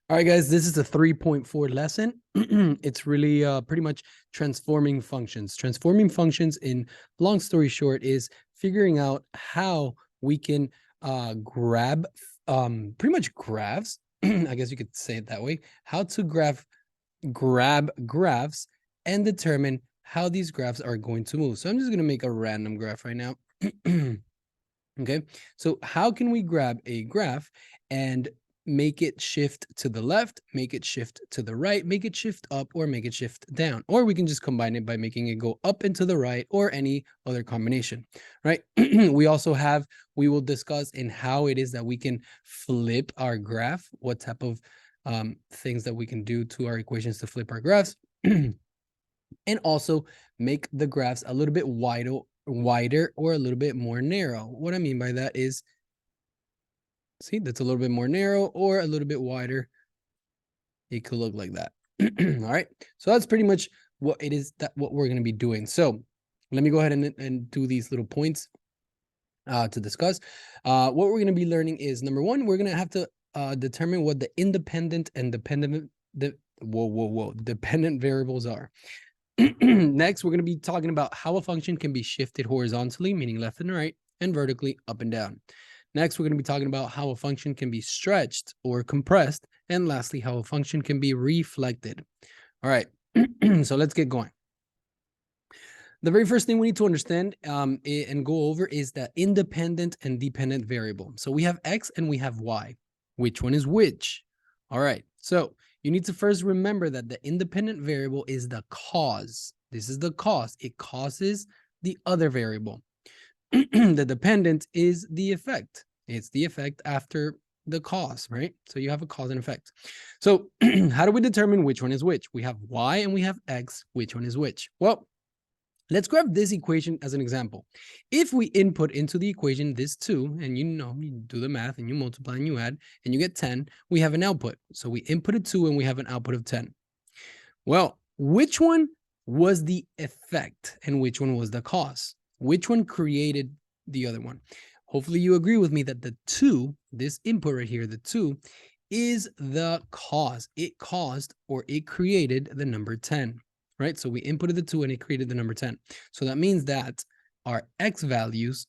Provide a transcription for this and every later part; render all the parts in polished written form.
All right, guys, this is a 3.4 lesson. It's really pretty much transforming functions. Transforming functions, in long story short, is figuring out how we can grab pretty much graphs. I guess you could say it that way. How to grab graphs and determine how these graphs are going to move. So I'm just going to make a random graph right now. Okay, so how can we grab a graph and make it shift to the left, make it shift to the right, make it shift up, or make it shift down? Or we can just combine it by making it go up and to the right, or any other combination, right? We will discuss in how it is that we can flip our graph, what type of things that we can do to our equations to flip our graphs, and also make the graphs a little bit wider or a little bit more narrow. What I mean by that is, see, that's a little bit more narrow or a little bit wider. It could look like that. All right, so that's pretty much what it is that what we're going to be doing. So let me go ahead and do these little points to discuss. What we're going to be learning is, number one, we're going to have to determine what the independent and dependent dependent variables are. Next, we're going to be talking about how a function can be shifted horizontally, meaning left and right, and vertically up and down. Next, we're going to be talking about how a function can be stretched or compressed. And lastly, how a function can be reflected. All right, so let's get going. The very first thing we need to understand and go over is the independent and dependent variable. So we have X and we have Y. Which one is which? All right, so you need to first remember that the independent variable is the cause. This is the cause. It causes the other variable. The dependent is the effect. It's the effect after the cause, right? So you have a cause and effect. So how do we determine which one is which? We have Y and we have X. Which one is which? Well, let's grab this equation as an example. If we input into the equation this 2, and you do the math and you multiply and you add and you get 10, we have an output. So we inputted 2 and we have an output of 10. Well, which one was the effect and which one was the cause? Which one created the other one? Hopefully you agree with me that the 2, this input right here, the 2, is the cause. It caused or it created the number 10, right? So we inputted the 2 and it created the number 10. So that means that our X values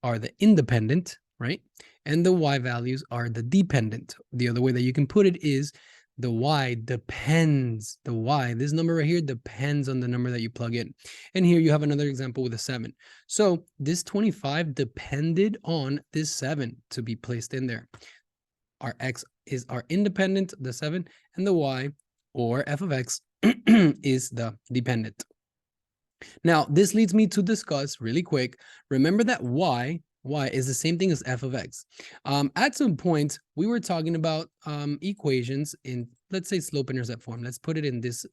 are the independent, right? And the Y values are the dependent. The other way that you can put it is the Y depends. The Y, this number right here, depends on the number that you plug in. And here you have another example with a 7. So this 25 depended on this 7 to be placed in there. Our X is our independent, the 7, and the Y, or f of X, is the dependent. Now, this leads me to discuss really quick. Remember that Y is the same thing as f of X. At some point, we were talking about equations in, let's say, slope-intercept form. Let's put it in this,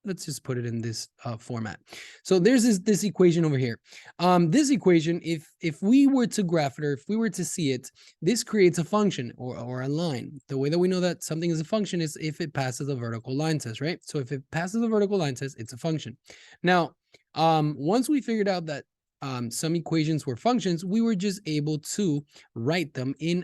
let's just put it in this format. So there's this equation over here. This equation, if we were to graph it, or if we were to see it, this creates a function or a line. The way that we know that something is a function is if it passes a vertical line test, right? So if it passes a vertical line test, it's a function. Now, once we figured out that some equations were functions, we were just able to write them in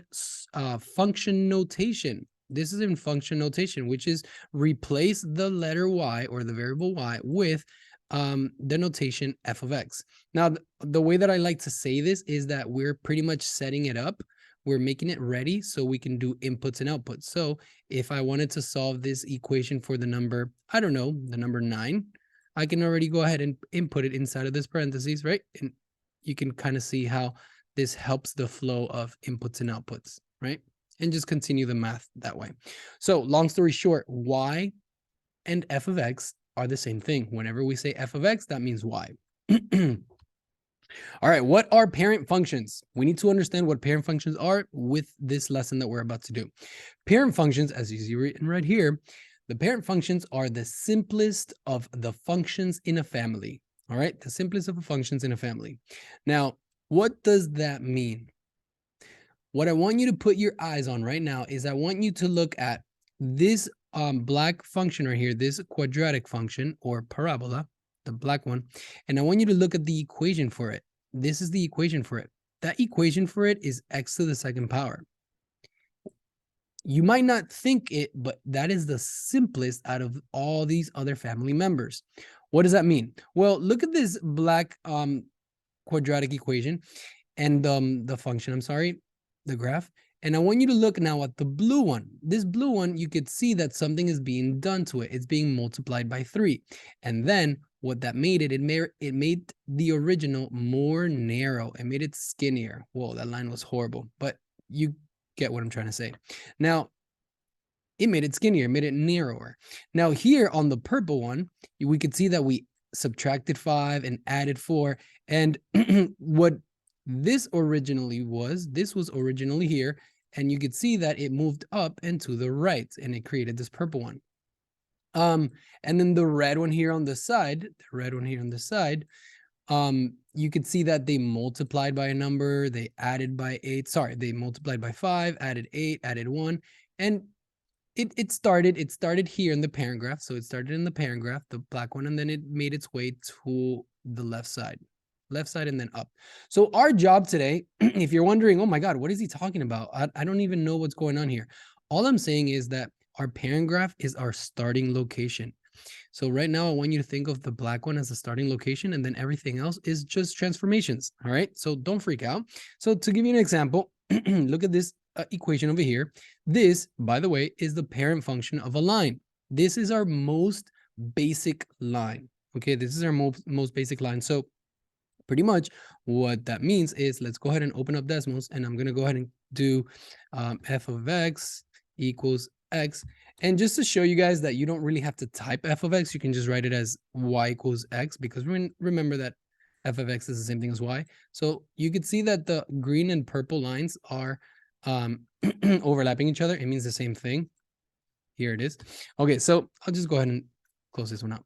function notation. This is in function notation, which is replace the letter Y or the variable Y with the notation f of X. Now, the way that I like to say this is that we're pretty much setting it up. We're making it ready so we can do inputs and outputs. So if I wanted to solve this equation for the number, I don't know, the number 9, I can already go ahead and input it inside of this parentheses, right? And you can kind of see how this helps the flow of inputs and outputs, right? And just continue the math that way. So long story short, Y and f of X are the same thing. Whenever we say f of X, that means Y. All right, what are parent functions? We need to understand what parent functions are with this lesson that we're about to do. Parent functions, as you see written right here, the parent functions are the simplest of the functions in a family. All right, the simplest of the functions in a family. Now, what does that mean? What I want you to put your eyes on right now is I want you to look at this black function right here, this quadratic function or parabola, the black one, and I want you to look at the equation for it. This is the equation for it. That equation for it is x to the second power. You might not think it, but that is the simplest out of all these other family members. What does that mean? Well, look at this black quadratic equation and the function, I'm sorry, the graph. And I want you to look now at the blue one. This blue one, you could see that something is being done to it. It's being multiplied by 3. And then what that made it made the original more narrow. It made it skinnier. Whoa, that line was horrible, but you get what I'm trying to say. Now, it made it skinnier, made it narrower. Now here on the purple one, we could see that we subtracted 5 and added 4. And what this was originally here. And you could see that it moved up and to the right, and it created this purple one. And then the red one here on the side, you could see that they multiplied by a number, they added by 8. Sorry, they multiplied by 5, added 8, added 1, and it started here in the parent graph. So it started in the parent graph, the black one, and then it made its way to the left side and then up. So our job today, if you're wondering, oh my God, what is he talking about? I don't even know what's going on here. All I'm saying is that our parent graph is our starting location. So right now, I want you to think of the black one as the starting location, and then everything else is just transformations. All right. So don't freak out. So to give you an example, look at this equation over here. This, by the way, is the parent function of a line. This is our most basic line. Okay, this is our most basic line. So pretty much what that means is, let's go ahead and open up decimals, and I'm going to go ahead and do f of x equals x. And just to show you guys that you don't really have to type f of x, you can just write it as y equals x, because remember that f of x is the same thing as y. So you could see that the green and purple lines are overlapping each other. It means the same thing. Here it is. Okay, so I'll just go ahead and close this one out.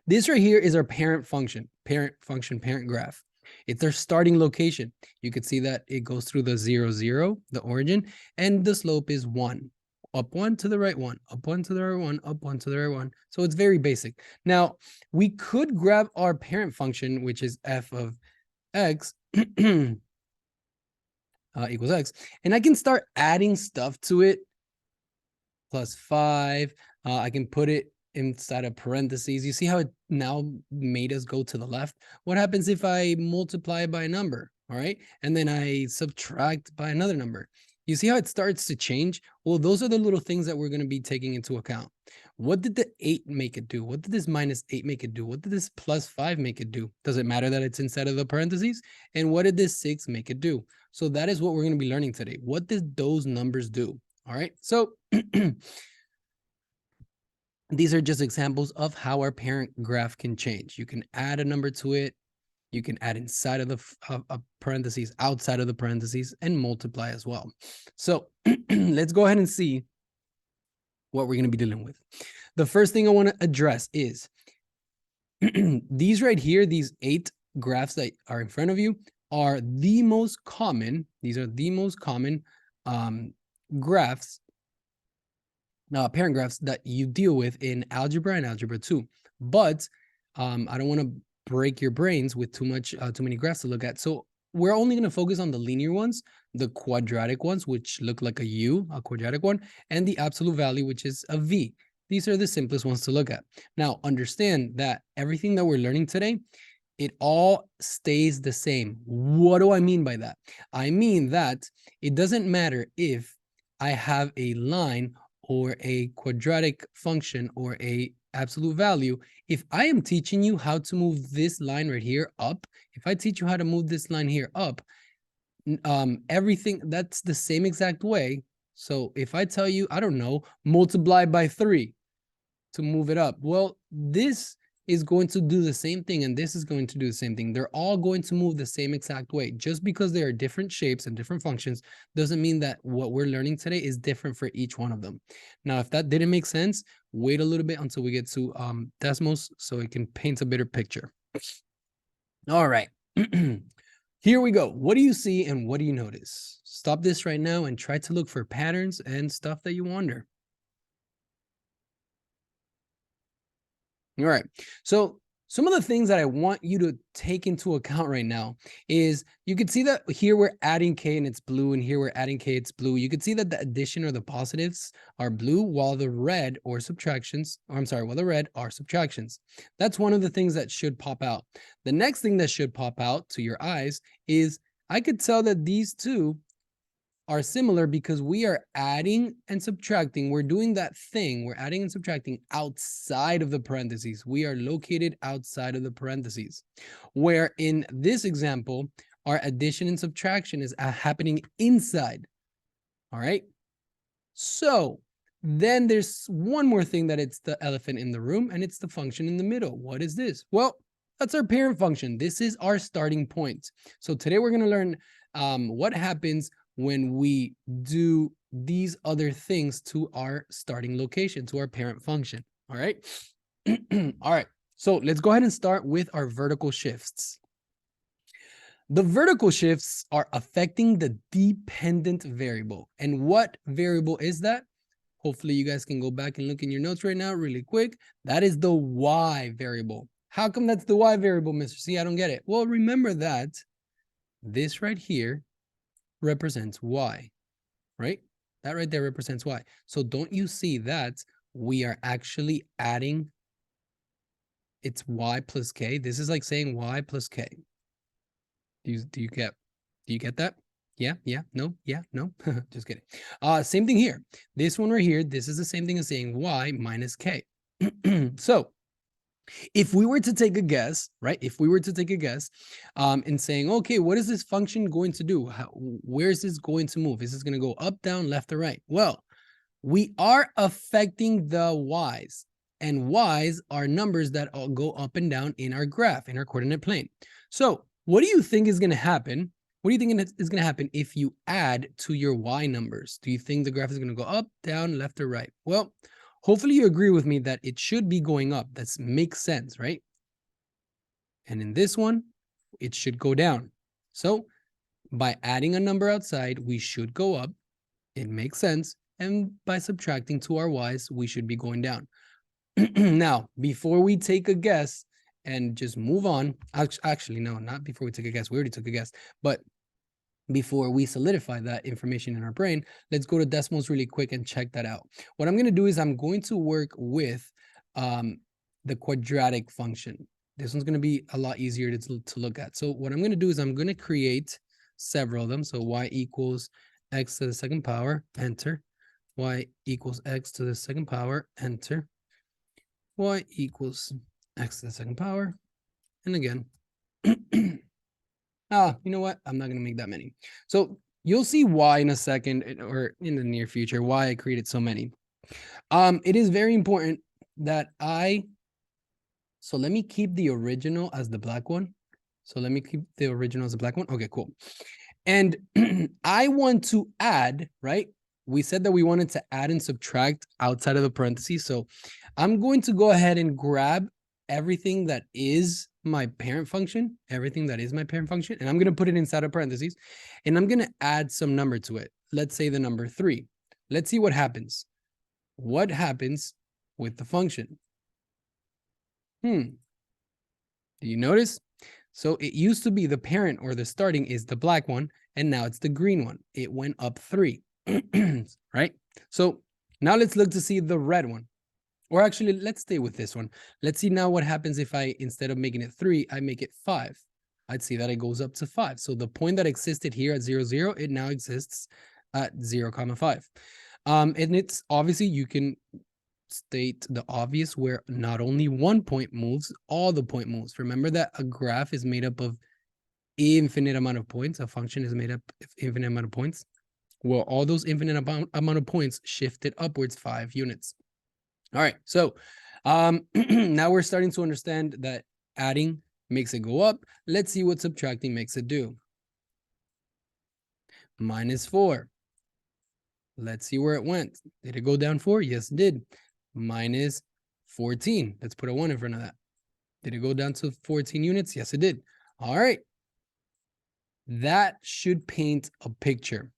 This right here is our parent function, parent graph. It's our starting location. You could see that it goes through the 0, 0, the origin, and the slope is 1. Up 1 to the right 1, up 1 to the right 1, up 1 to the right 1. So it's very basic. Now, we could grab our parent function, which is f of x equals x, and I can start adding stuff to it. Plus 5. I can put it inside of parentheses. You see how it now made us go to the left? What happens if I multiply by a number? All right. And then I subtract by another number. You see how it starts to change? Well, those are the little things that we're going to be taking into account. What did the 8 make it do? What did this minus 8 make it do? What did this plus 5 make it do? Does it matter that it's inside of the parentheses? And what did this 6 make it do? So that is what we're going to be learning today. What did those numbers do? All right. So these are just examples of how our parent graph can change. You can add a number to it. You can add inside of the parentheses, outside of the parentheses, and multiply as well. So let's go ahead and see what we're going to be dealing with. The first thing I want to address is these right here, these 8 graphs that are in front of you are the most common. These are the most common graphs, parent graphs that you deal with in algebra and algebra 2. But I don't want to break your brains with too many graphs to look at. So we're only going to focus on the linear ones, the quadratic ones, which look like a U, a quadratic one, and the absolute value, which is a V. These are the simplest ones to look at. Now, understand that everything that we're learning today, it all stays the same. What do I mean by that? I mean that it doesn't matter if I have a line or a quadratic function or a absolute value. If I am teaching you how to move this line right here up, if I teach you how to move this line here up, everything, that's the same exact way. So if I tell you, I don't know, multiply by 3 to move it up, well, this is going to do the same thing, and this is going to do the same thing. They're all going to move the same exact way. Just because they are different shapes and different functions doesn't mean that what we're learning today is different for each one of them. Now, if that didn't make sense, wait a little bit until we get to decimals so it can paint a better picture. All right. Here we go. What do you see and what do you notice? Stop this right now and try to look for patterns and stuff that you wonder. All right. So Some of the things that I want you to take into account right now is you can see that here we're adding K and it's blue, and here we're adding K, it's blue. You can see that the addition or the positives are blue, while the red or subtractions, or I'm sorry, while the red are subtractions. That's one of the things that should pop out. The next thing that should pop out to your eyes is I could tell that these two are similar because we are adding and subtracting. We're doing that thing. We're adding and subtracting outside of the parentheses. We are located outside of the parentheses. Where in this example, our addition and subtraction is happening inside. All right. So then there's one more thing that it's the elephant in the room, and it's the function in the middle. What is this? Well, that's our parent function. This is our starting point. So today we're going to learn what happens when we do these other things to our starting location, to our parent function. All right. All right. So let's go ahead and start with our vertical shifts. The vertical shifts are affecting the dependent variable. And what variable is that? Hopefully you guys can go back and look in your notes right now really quick. That is the Y variable. How come that's the Y variable, Mr. C? I don't get it. Well, remember that this right here represents Y, right? That right there represents Y. So don't you see that we are actually adding, it's Y plus K. This is like saying Y plus K. Do you get that? Yeah, no, just kidding. Same thing here. This one right here, this is the same thing as saying Y minus K. So if we were to take a guess, right? If we were to take a guess and saying, okay, what is this function going to do? Where is this going to move? Is this going to go up, down, left, or right? Well, we are affecting the Y's, and Y's are numbers that all go up and down in our graph, in our coordinate plane. So what do you think is going to happen? What do you think is going to happen if you add to your Y numbers? Do you think the graph is going to go up, down, left, or right? Well, hopefully you agree with me that it should be going up. That makes sense, right? And in this one, it should go down. So by adding a number outside, we should go up. It makes sense. And by subtracting to our Y's, we should be going down. Now, before we take a guess and just move on, actually, no, not before we take a guess. We already took a guess. But before we solidify that information in our brain, let's go to decimals really quick and check that out. What I'm going to do is I'm going to work with the quadratic function. This one's going to be a lot easier to look at. So what I'm going to do is I'm going to create several of them. So Y equals X to the second power, enter. Y equals X to the second power, enter. Y equals X to the second power, and again. You know what? I'm not going to make that many. So you'll see why in a second, or in the near future, why I created so many. It is very important that so let me keep the original as the black one. So let me keep the original as the black one. Okay, cool. And I want to add, right? We said that we wanted to add and subtract outside of the parentheses. So I'm going to go ahead and grab everything that is my parent function, and I'm going to put it inside of parentheses, and I'm going to add some number to it. Let's say the number 3. Let's see what happens. What happens with the function? Do you notice? So it used to be the parent, or the starting, is the black one, and now it's the green one. It went up 3, right? So now let's look to see the red one. Or actually, let's stay with this one. Let's see now what happens if I, instead of making it 3, I make it 5. I'd see that it goes up to 5. So the point that existed here at 0, 0, it now exists at 0, 5. And it's obviously, you can state the obvious, where not only one point moves, all the point moves. Remember that a graph is made up of infinite amount of points. A function is made up of infinite amount of points. Well, all those infinite amount of points shifted upwards 5 units. All right, so now we're starting to understand that adding makes it go up. Let's see what subtracting makes it do. -4. Let's see where it went. Did it go down 4? Yes, it did. -14. Let's put a 1 in front of that. Did it go down to 14 units? Yes, it did. All right. That should paint a picture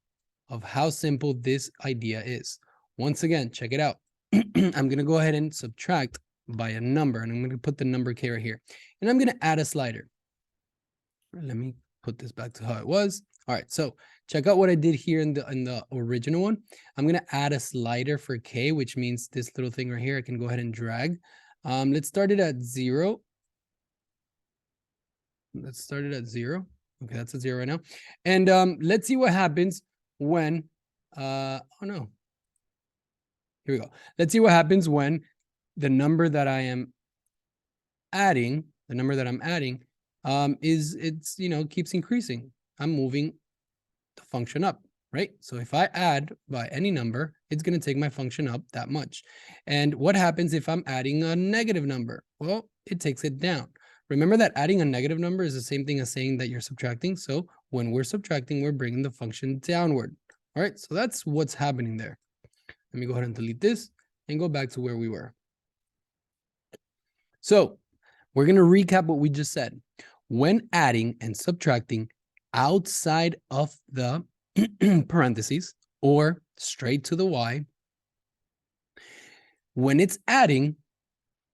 of how simple this idea is. Once again, check it out. I'm going to go ahead and subtract by a number, and I'm going to put the number K right here, and I'm going to add a slider. Let me put this back to how it was. All right, so check out what I did here in the original one. I'm going to add a slider for K, which means this little thing right here, I can go ahead and drag. Let's start it at 0. Let's start it at 0. Okay, that's a 0 right now. And let's see what happens when, oh no. Here we go. Let's see what happens when the number that I am adding, it's, you know, keeps increasing. I'm moving the function up, right? So if I add by any number, it's going to take my function up that much. And what happens if I'm adding a negative number? Well, it takes it down. Remember that adding a negative number is the same thing as saying that you're subtracting. So when we're subtracting, we're bringing the function downward. All right, so that's what's happening there. Let me go ahead and delete this and go back to where we were. So we're going to recap what we just said. When adding and subtracting outside of the parentheses or straight to the Y, when it's adding,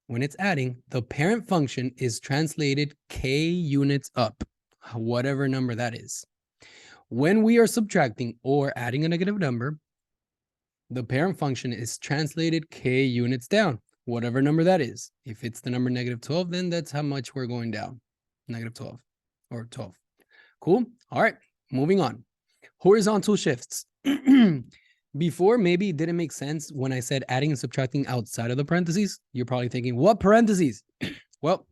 the parent function is translated K units up, whatever number that is. When we are subtracting or adding a negative number, the parent function is translated K units down, whatever number that is. If it's the number -12, then that's how much we're going down, -12 or 12. Cool. All right, moving on. Horizontal shifts. Before, maybe it didn't make sense when I said adding and subtracting outside of the parentheses. You're probably thinking, what parentheses? Well,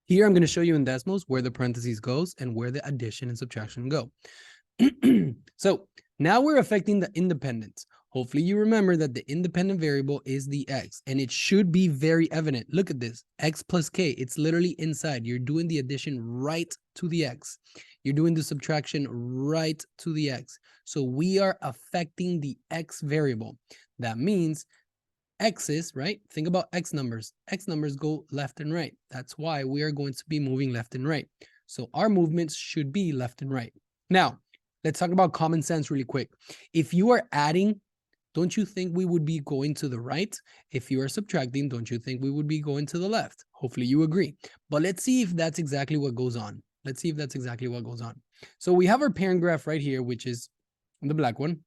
here I'm going to show you in Desmos where the parentheses goes and where the addition and subtraction go. So now we're affecting the independence. Hopefully you remember that the independent variable is the x, and it should be very evident. Look at this, x plus k, it's literally inside. You're doing the addition right to the x. You're doing the subtraction right to the x. So we are affecting the x variable. That means x's, right? Think about x numbers. X numbers go left and right. That's why we are going to be moving left and right. So our movements should be left and right. Now, let's talk about common sense really quick. If you are adding, don't you think we would be going to the right? If you are subtracting, don't you think we would be going to the left? Hopefully you agree. But let's see if that's exactly what goes on. Let's see if that's exactly what goes on. So we have our parent graph right here, which is the black one.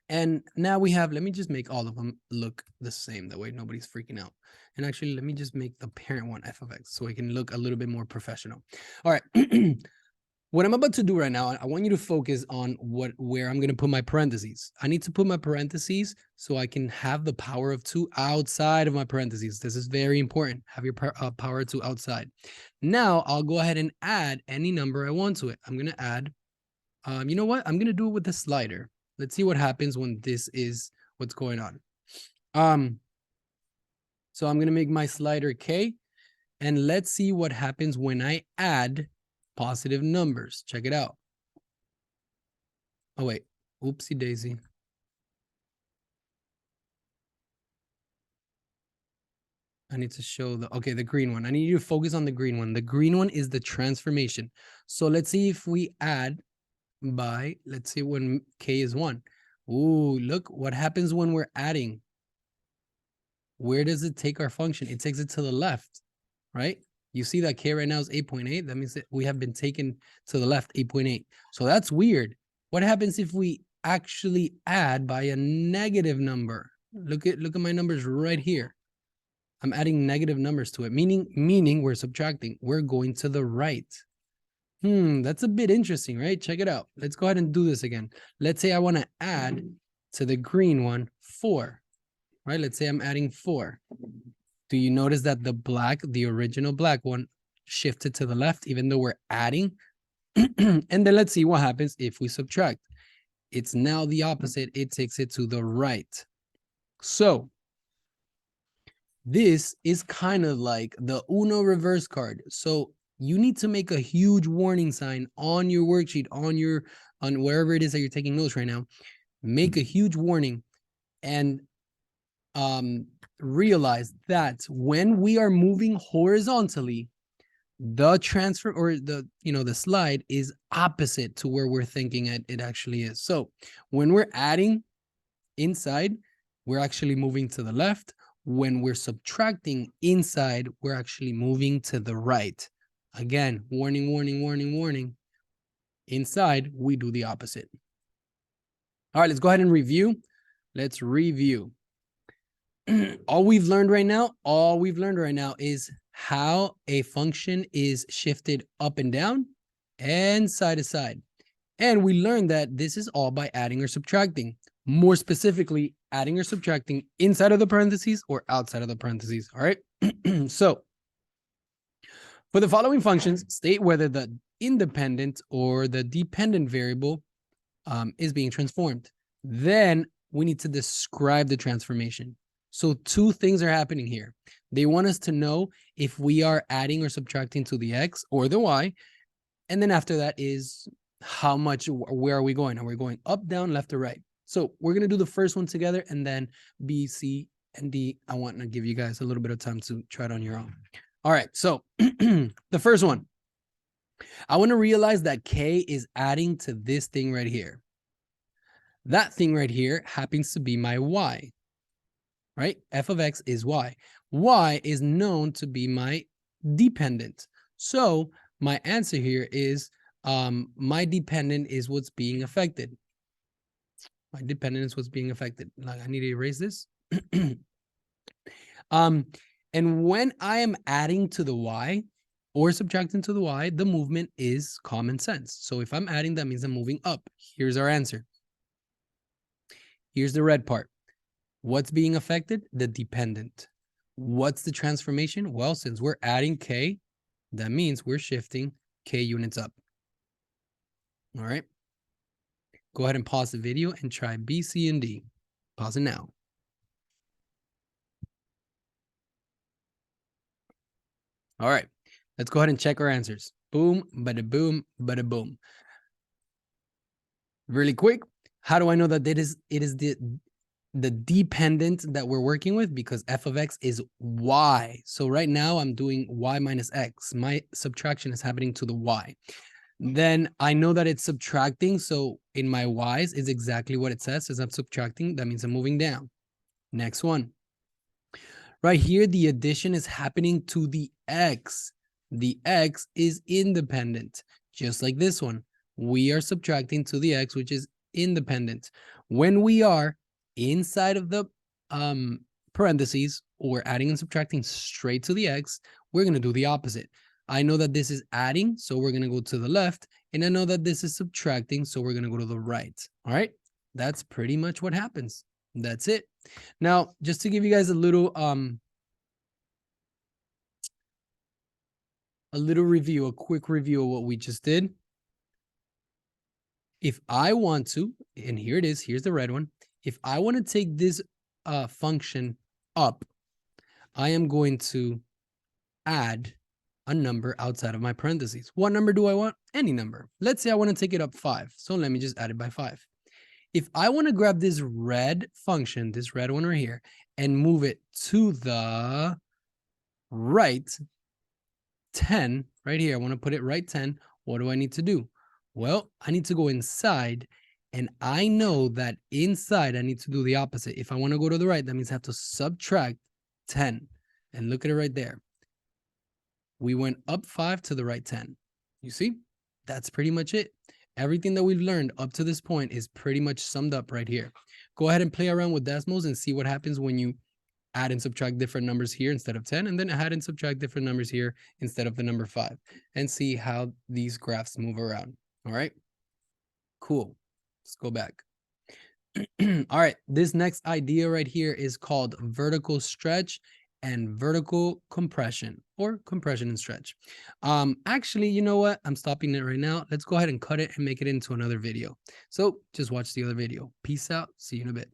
And now we have, let me just make all of them look the same. That way nobody's freaking out. And actually, let me just make the parent one f of x so it can look a little bit more professional. All right. What I'm about to do right now, I want you to focus on where I'm going to put my parentheses. I need to put my parentheses so I can have the power of 2 outside of my parentheses. This is very important. Have your power of 2 outside. Now I'll go ahead and add any number I want to it. I'm going to add, you know what? I'm going to do it with the slider. Let's see what happens when this is what's going on. So I'm going to make my slider K, and let's see what happens when I add positive numbers. Check it out. Oh, wait. Oopsie daisy. I need to show the green one. I need you to focus on the green one. The green one is the transformation. So let's see if we add by, let's see when K is 1. Ooh, look what happens when we're adding. Where does it take our function? It takes it to the left, right? You see that K right now is 8.8. That means that we have been taken to the left, 8.8. So that's weird. What happens if we actually add by a negative number? Look at my numbers right here. I'm adding negative numbers to it, meaning we're subtracting. We're going to the right. That's a bit interesting, right? Check it out. Let's go ahead and do this again. Let's say I want to add to the green one 4, right? Let's say I'm adding 4. Do you notice that the original black one shifted to the left, even though we're adding? And then let's see what happens if we subtract. It's now the opposite. It takes it to the right. So this is kind of like the Uno reverse card. So you need to make a huge warning sign on your worksheet, on wherever it is that you're taking notes right now. Make a huge warning and realize that when we are moving horizontally, the transfer or the slide is opposite to where we're thinking it actually is. So when we're adding inside, we're actually moving to the left. When we're subtracting inside, we're actually moving to the right. Again, warning, warning, warning, warning. Inside, we do the opposite. All right, let's go ahead and review. Let's review. All we've learned right now is how a function is shifted up and down and side to side. And we learned that this is all by adding or subtracting. More specifically, adding or subtracting inside of the parentheses or outside of the parentheses. All right. So for the following functions, state whether the independent or the dependent variable is being transformed. Then we need to describe the transformation. So two things are happening here. They want us to know if we are adding or subtracting to the x or the y. And then after that is how much, where are we going? Are we going up, down, left, or right? So we're going to do the first one together, and then B, C, and D. I want to give you guys a little bit of time to try it on your own. All right. So the first one, I want to realize that K is adding to this thing right here. That thing right here happens to be my Y, right? F of X is Y. Y is known to be my dependent. So my answer here is my dependent is what's being affected. My dependent is what's being affected. Like, I need to erase this. And when I am adding to the Y or subtracting to the Y, the movement is common sense. So if I'm adding, that means I'm moving up. Here's our answer. Here's the red part. What's being affected? The dependent. What's the transformation? Well, since we're adding K, that means we're shifting K units up. All right. Go ahead and pause the video and try B, C, and D. Pause it now. All right. Let's go ahead and check our answers. Boom, bada boom, bada boom. Really quick. How do I know that it is the dependent that we're working with? Because f of x is y. So right now I'm doing y minus x. My subtraction is happening to the y. Then I know that it's subtracting. So in my y's is exactly what it says. As I'm subtracting, that means I'm moving down. Next one. Right here, the addition is happening to the x. The x is independent, just like this one. We are subtracting to the x, which is independent. When we are inside of the parentheses or adding and subtracting straight to the x, we're going to do the opposite. I know that this is adding, so we're going to go to the left. And I know that this is subtracting, so we're going to go to the right. All right. That's pretty much what happens. That's it. Now, just to give you guys a little review, a quick review of what we just did. If I want to, and here it is, here's the red one. If I want to take this function up, I am going to add a number outside of my parentheses. What number do I want? Any number. Let's say I want to take it up 5. So let me just add it by 5. If I want to grab this red function, this red one right here, and move it to the right 10, right here, I want to put it right 10. What do I need to do? Well, I need to go inside, and I know that inside I need to do the opposite. If I want to go to the right, that means I have to subtract 10. And look at it right there. We went up 5 to the right 10. You see? That's pretty much it. Everything that we've learned up to this point is pretty much summed up right here. Go ahead and play around with decimals and see what happens when you add and subtract different numbers here instead of 10, and then add and subtract different numbers here instead of the number 5, and see how these graphs move around. All right, cool. Let's go back. All right, this next idea right here is called vertical stretch and vertical compression, or compression and stretch. Actually, you know what? I'm stopping it right now. Let's go ahead and cut it and make it into another video. So just watch the other video. Peace out. See you in a bit.